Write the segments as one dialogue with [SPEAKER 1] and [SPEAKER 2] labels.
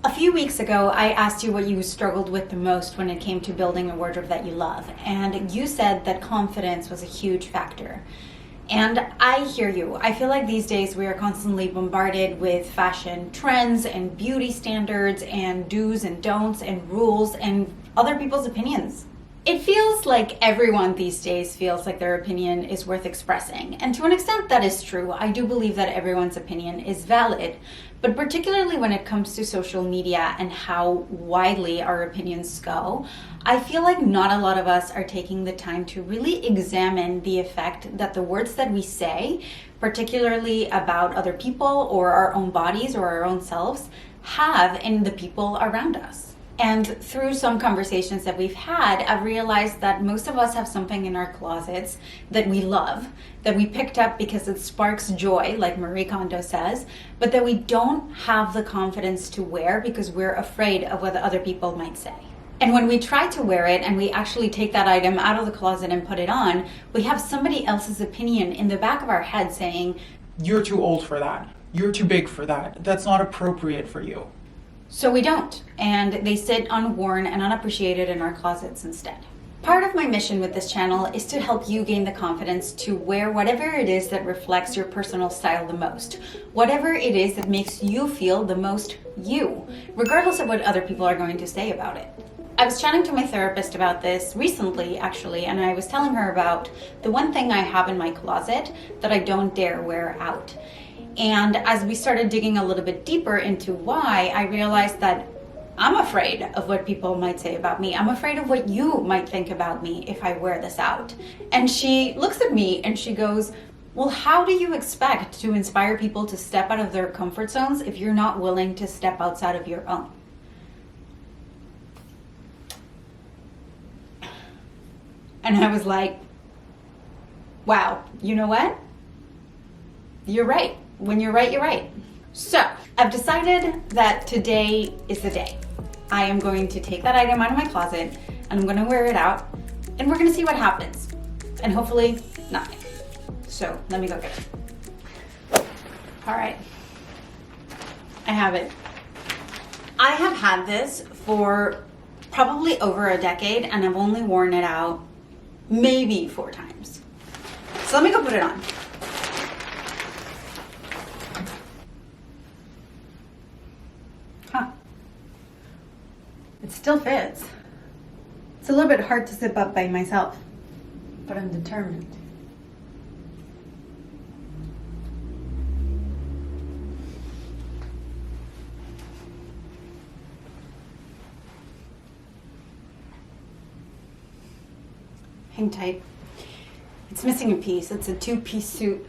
[SPEAKER 1] A few weeks ago, I asked you what you struggled with the most when it came to building a wardrobe that you love, and you said that confidence was a huge factor. And I hear you. I feel like these days we are constantly bombarded with fashion trends and beauty standards and do's and don'ts and rules and other people's opinions. It feels like everyone these days feels like their opinion is worth expressing. And to an extent that is true. I do believe that everyone's opinion is valid. But particularly when it comes to social media and how widely our opinions go, I feel like not a lot of us are taking the time to really examine the effect that the words that we say, particularly about other people or our own bodies or our own selves, have in the people around us. And through some conversations that we've had, I've realized that most of us have something in our closets that we love, that we picked up because it sparks joy, like Marie Kondo says, but that we don't have the confidence to wear because we're afraid of what other people might say. And when we try to wear it and we actually take that item out of the closet and put it on, we have somebody else's opinion in the back of our head saying,
[SPEAKER 2] "You're too old for that. You're too big for that. That's not appropriate for you."
[SPEAKER 1] so we don't, and they sit unworn and unappreciated in our closets instead. Part of my mission with this channel is to help you gain the confidence to wear whatever it is that reflects your personal style the most, whatever it is that makes you feel the most you, regardless of what other people are going to say about it. I was chatting to my therapist about this recently, actually, and I was telling her about the one thing I have in my closet that I don't dare wear out. And as we started digging a little bit deeper into why, I realized that I'm afraid of what people might say about me. I'm afraid of what you might think about me if I wear this out. And she looks at me and she goes, "Well, how do you expect to inspire people to step out of their comfort zones if you're not willing to step outside of your own?" And I was like, wow, you know what? You're right. When you're right, you're right. So I've decided that today is the day. I am going to take that item out of my closet and I'm going to wear it out and we're going to see what happens. And hopefully nothing. So let me go get it. All right. I have it. I have had this for probably over a decade and I've only worn it out maybe 4 times. So let me go put it on. Huh. It still fits. It's a little bit hard to zip up by myself, but I'm determined. Hang tight. It's missing a piece. It's a 2-piece suit.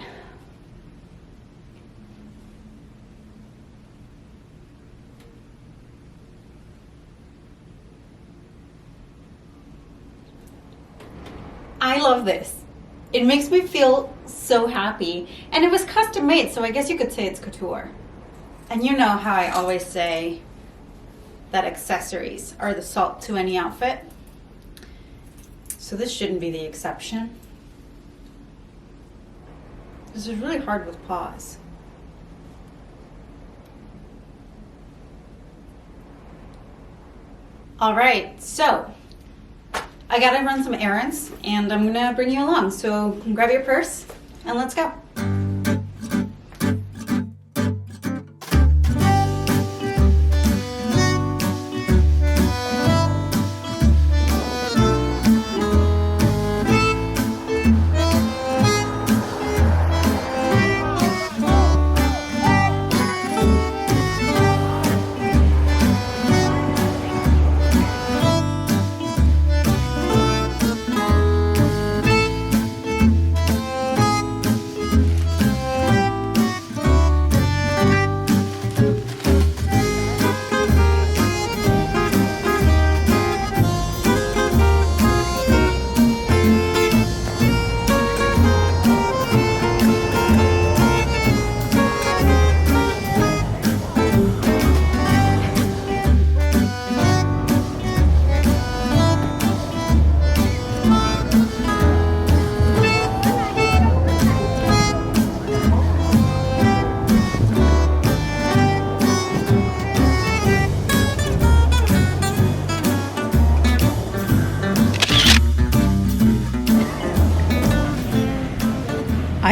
[SPEAKER 1] I love this. It makes me feel so happy. And it was custom made, so I guess you could say it's couture. And you know how I always say that accessories are the salt to any outfit. So this shouldn't be the exception. This is really hard with paws. All right, so I gotta run some errands and I'm gonna bring you along. So grab your purse and let's go.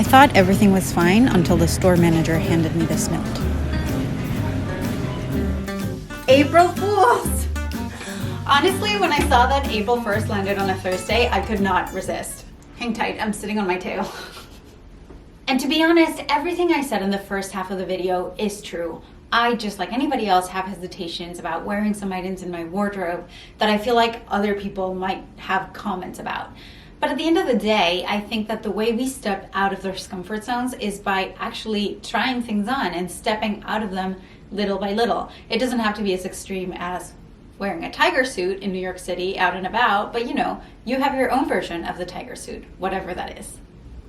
[SPEAKER 1] thought everything was fine until the store manager handed me this note. April Fools! Honestly, when I saw that April 1st landed on a Thursday, I could not resist. Hang tight, I'm sitting on my tail. And to be honest, everything I said in the first half of the video is true. I, just like anybody else, have hesitations about wearing some items in my wardrobe that I feel like other people might have comments about. But at the end of the day, I think that the way we step out of those comfort zones is by actually trying things on and stepping out of them little by little. It doesn't have to be as extreme as wearing a tiger suit in New York City out and about, but you have your own version of the tiger suit, whatever that is.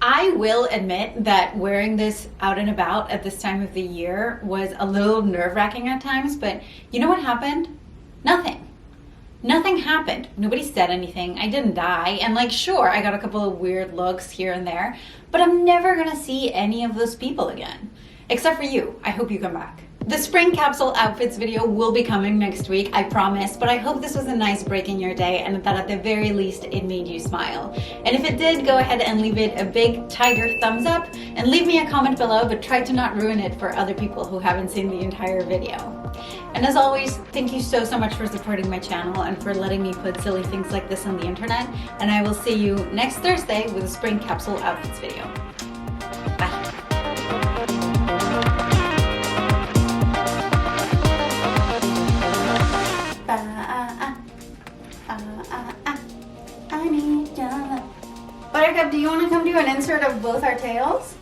[SPEAKER 1] I will admit that wearing this out and about at this time of the year was a little nerve-wracking at times, but you know what happened? Nothing. Nothing happened. Nobody said anything. I didn't die. And sure, I got a couple of weird looks here and there, but I'm never gonna see any of those people again. Except for you. I hope you come back. The spring capsule outfits video will be coming next week, I promise, but I hope this was a nice break in your day and that at the very least it made you smile. And if it did, go ahead and leave it a big tiger thumbs up and leave me a comment below, but try to not ruin it for other people who haven't seen the entire video. And as always, thank you so much for supporting my channel and for letting me put silly things like this on the internet, and I will see you next Thursday with a spring capsule outfits video. Bye. I need your love. Buttercup, do you want to come do an insert of both our tails?